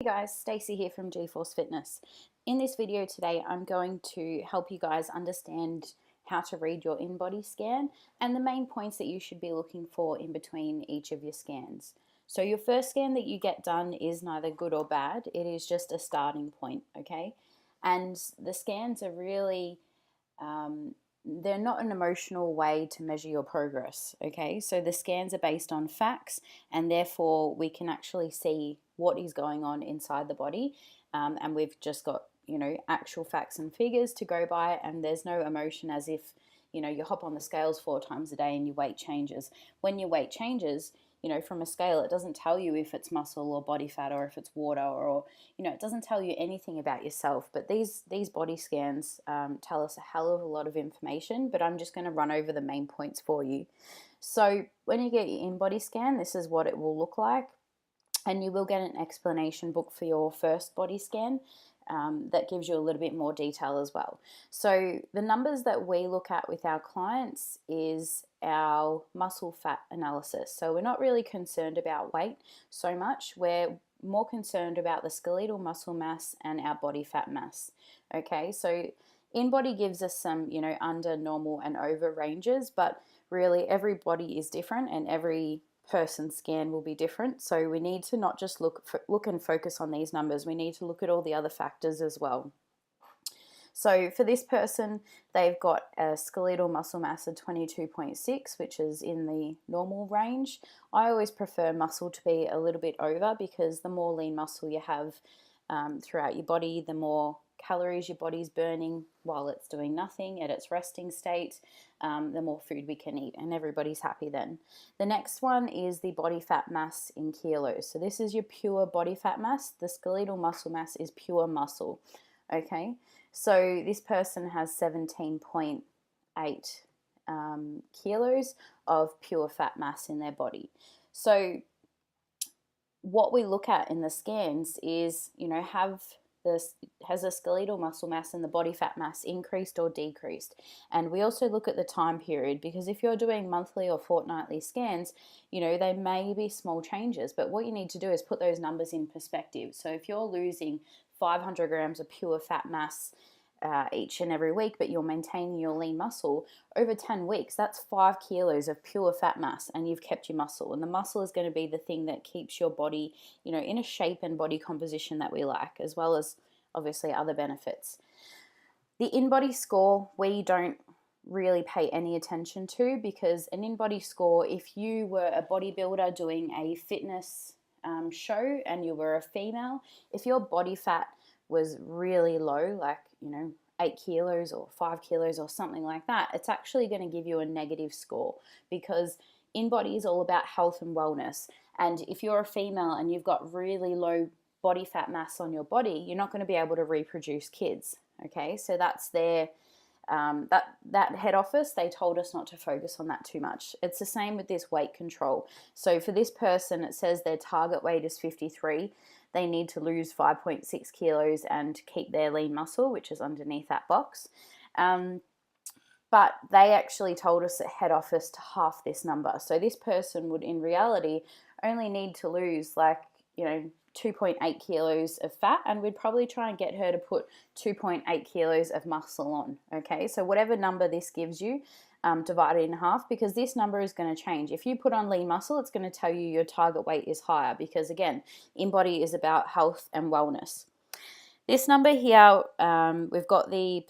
Hey guys, Stacey here from G-Force Fitness. In this video today, I'm going to help you guys understand how to read your InBody scan and the main points that you should be looking for in between each of your scans. So your first scan that you get done is neither good or bad, it is just a starting point, okay? And the scans are really they're not an emotional way to measure your progress, okay? So the scans are based on facts, and therefore we can actually see what is going on inside the body, and we've just got, actual facts and figures to go by, and there's no emotion as if, you hop on the scales 4 times a day and your weight changes. When your weight changes, from a scale, it doesn't tell you if it's muscle or body fat or if it's water or it doesn't tell you anything about yourself. But these body scans tell us a hell of a lot of information, but I'm just going to run over the main points for you. So when you get your InBody scan, this is what it will look like. And you will get an explanation book for your first body scan that gives you a little bit more detail as well. So the numbers that we look at with our clients is our muscle fat analysis. So we're not really concerned about weight so much. We're more concerned about the skeletal muscle mass and our body fat mass. Okay, so InBody gives us some, under, normal and over ranges, but really every body is different and every person's scan will be different. So we need to not just look and focus on these numbers. We need to look at all the other factors as well. So for this person, they've got a skeletal muscle mass of 22.6, which is in the normal range. I always prefer muscle to be a little bit over, because the more lean muscle you have throughout your body, the more calories your body's burning while it's doing nothing at its resting state, the more food we can eat, and everybody's happy then. The next one is the body fat mass in kilos. So this is your pure body fat mass. The skeletal muscle mass is pure muscle. Okay, so this person has 17.8 kilos of pure fat mass in their body. So what we look at in the scans is, has the skeletal muscle mass and the body fat mass increased or decreased? And we also look at the time period, because if you're doing monthly or fortnightly scans, they may be small changes, but what you need to do is put those numbers in perspective. So if you're losing 500 grams of pure fat mass each and every week, but you're maintaining your lean muscle, over 10 weeks, that's 5 kilos of pure fat mass, and you've kept your muscle. And the muscle is going to be the thing that keeps your body, in a shape and body composition that we like, as well as obviously other benefits. The InBody score, we don't really pay any attention to, because an InBody score, if you were a bodybuilder doing a fitness show and you were a female, if your body fat was really low, like 8 kilos or 5 kilos or something like that, it's actually going to give you a negative score, because InBody is all about health and wellness. And if you're a female and you've got really low body fat mass on your body, you're not going to be able to reproduce kids. Okay, so that's their that head office, they told us not to focus on that too much. It's the same with this weight control. So for this person, it says their target weight is 53. They need to lose 5.6 kilos and keep their lean muscle, which is underneath that box. But they actually told us at head office to half this number. So this person would, in reality, only need to lose 2.8 kilos of fat, and we'd probably try and get her to put 2.8 kilos of muscle on. Okay, so whatever number this gives you, divide it in half, because this number is going to change. If you put on lean muscle, it's going to tell you your target weight is higher, because again, InBody is about health and wellness. This number here, we've got the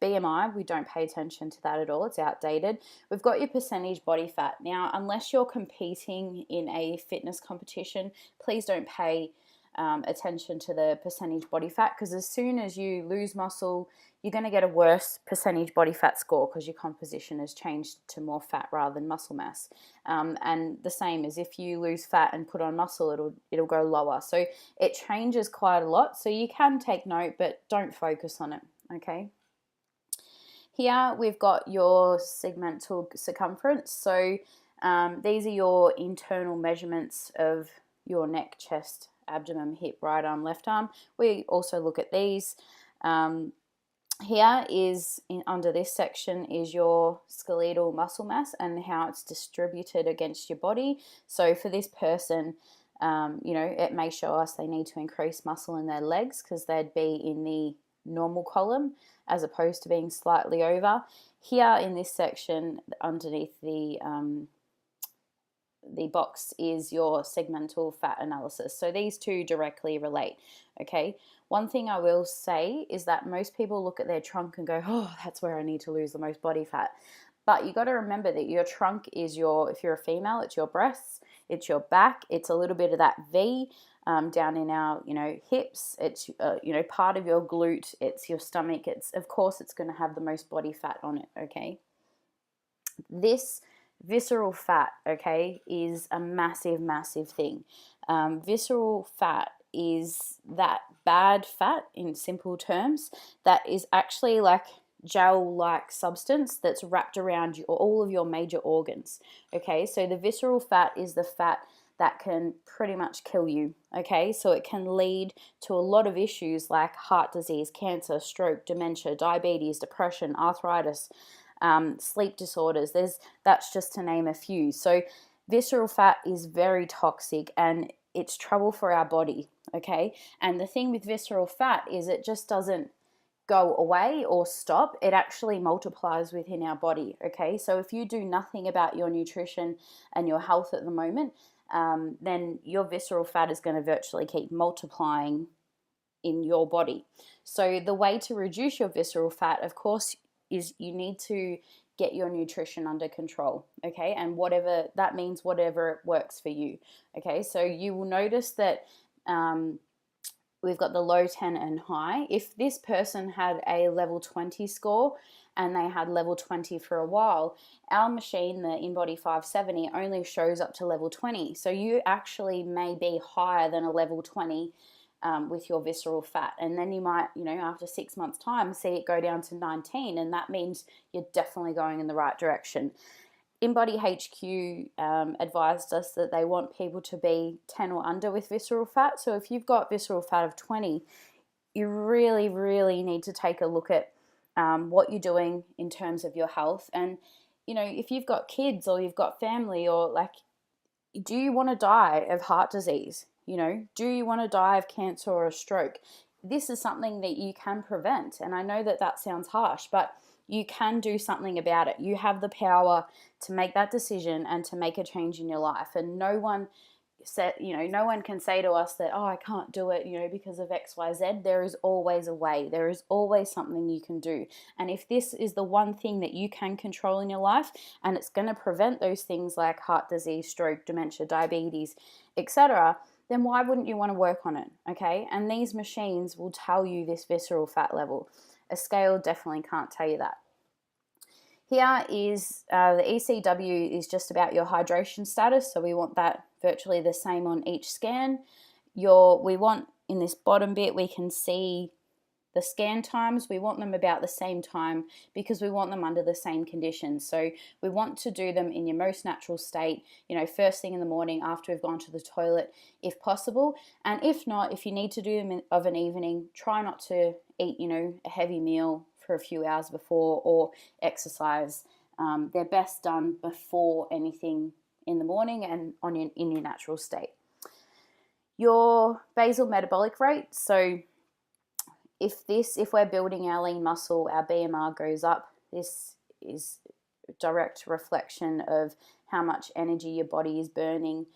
BMI. We don't pay attention to that at all. It's outdated. We've got your percentage body fat. Now, unless you're competing in a fitness competition, please don't pay attention to the percentage body fat, because as soon as you lose muscle, you're going to get a worse percentage body fat score, because your composition has changed to more fat rather than muscle mass. And the same as if you lose fat and put on muscle, it'll go lower. So it changes quite a lot. So you can take note, but don't focus on it. Okay. Here we've got your segmental circumference. So these are your internal measurements of your neck, chest, abdomen, hip, right arm, left arm. We also look at these. Here is, under this section, is your skeletal muscle mass and how it's distributed against your body. So for this person, You know, it may show us they need to increase muscle in their legs because they'd be in the normal column as opposed to being slightly over. Here in this section underneath the box is your segmental fat analysis. So these two directly relate, okay? One thing I will say is that most people look at their trunk and go, oh, that's where I need to lose the most body fat. But you got to remember that your trunk is if you're a female, it's your breasts, it's your back, it's a little bit of that V down in our, hips, it's, part of your glute, it's your stomach, of course, it's going to have the most body fat on it, okay? This visceral fat, okay, is a massive, massive thing. Visceral fat is that bad fat, in simple terms, that is actually like gel-like substance that's wrapped around all of your major organs, okay? So the visceral fat is the fat that can pretty much kill you, okay? So it can lead to a lot of issues like heart disease, cancer, stroke, dementia, diabetes, depression, arthritis, sleep disorders. That's just to name a few. So visceral fat is very toxic and it's trouble for our body, okay? And the thing with visceral fat is it just doesn't go away or stop. It actually multiplies within our body, okay? So if you do nothing about your nutrition and your health at the moment, then your visceral fat is going to virtually keep multiplying in your body. So the way to reduce your visceral fat, of course, is you need to get your nutrition under control, okay? And whatever that means, whatever works for you, okay? So you will notice that we've got the low, 10, and high. If this person had a level 20 score and they had level 20 for a while, our machine, the InBody 570, only shows up to level 20. So you actually may be higher than a level 20 with your visceral fat, and then you might, after 6 months time, see it go down to 19, and that means you're definitely going in the right direction. InBody HQ advised us that they want people to be 10 or under with visceral fat. So if you've got visceral fat of 20, you really, really need to take a look at what you're doing in terms of your health. And if you've got kids or you've got family, or do you want to die of heart disease? Do you want to die of cancer or a stroke? This is something that you can prevent. And I know that sounds harsh, but you can do something about it. You have the power to make that decision and to make a change in your life. And no one can say to us that, oh, I can't do it, because of X, Y, Z. There is always a way. There is always something you can do. And if this is the one thing that you can control in your life, and it's going to prevent those things like heart disease, stroke, dementia, diabetes, etc., then why wouldn't you want to work on it, okay? And these machines will tell you this visceral fat level. A scale definitely can't tell you that. Here is the ECW is just about your hydration status, so we want that virtually the same on each scan. We want, in this bottom bit, we can see the scan times. We want them about the same time because we want them under the same conditions. So we want to do them in your most natural state, first thing in the morning after we've gone to the toilet, if possible. And if not, if you need to do them of an evening, try not to eat, a heavy meal for a few hours before, or exercise. They're best done before anything in the morning and in your natural state. Your basal metabolic rate. So if we're building our lean muscle, our BMR goes up. This is a direct reflection of how much energy your body is burning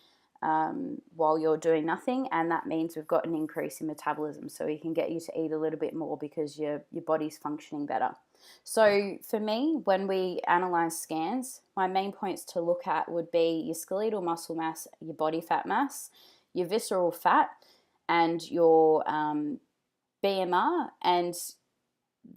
while you're doing nothing, and that means we've got an increase in metabolism, so we can get you to eat a little bit more because your body's functioning better. So for me, when we analyze scans, my main points to look at would be your skeletal muscle mass, your body fat mass, your visceral fat, and your BMR, and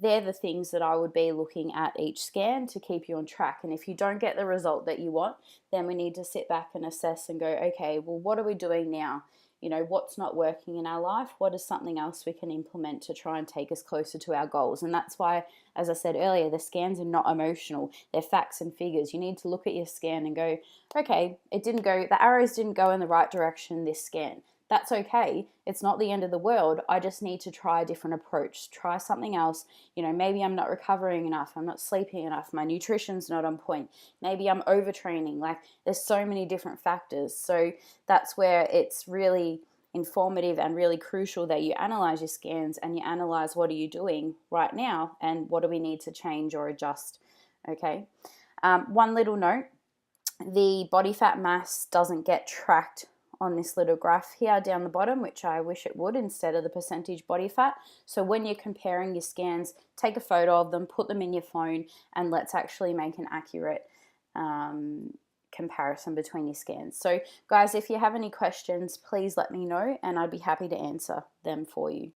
they're the things that I would be looking at each scan to keep you on track. And if you don't get the result that you want, then we need to sit back and assess and go, okay, well, what are we doing now? What's not working in our life? What is something else we can implement to try and take us closer to our goals? And that's why, as I said earlier, the scans are not emotional. They're facts and figures. You need to look at your scan and go, okay, the arrows didn't go in the right direction this scan. That's okay. It's not the end of the world. I just need to try a different approach, try something else. You know, maybe I'm not recovering enough, I'm not sleeping enough, my nutrition's not on point, maybe I'm overtraining. Like, there's so many different factors. So that's where it's really informative and really crucial that you analyze your scans and you analyze what are you doing right now and what do we need to change or adjust. Okay. One little note, the body fat mass doesn't get tracked on this little graph here down the bottom, which I wish it would, instead of the percentage body fat. So when you're comparing your scans, take a photo of them, put them in your phone, and let's actually make an accurate comparison between your scans. So guys, if you have any questions, please let me know and I'd be happy to answer them for you.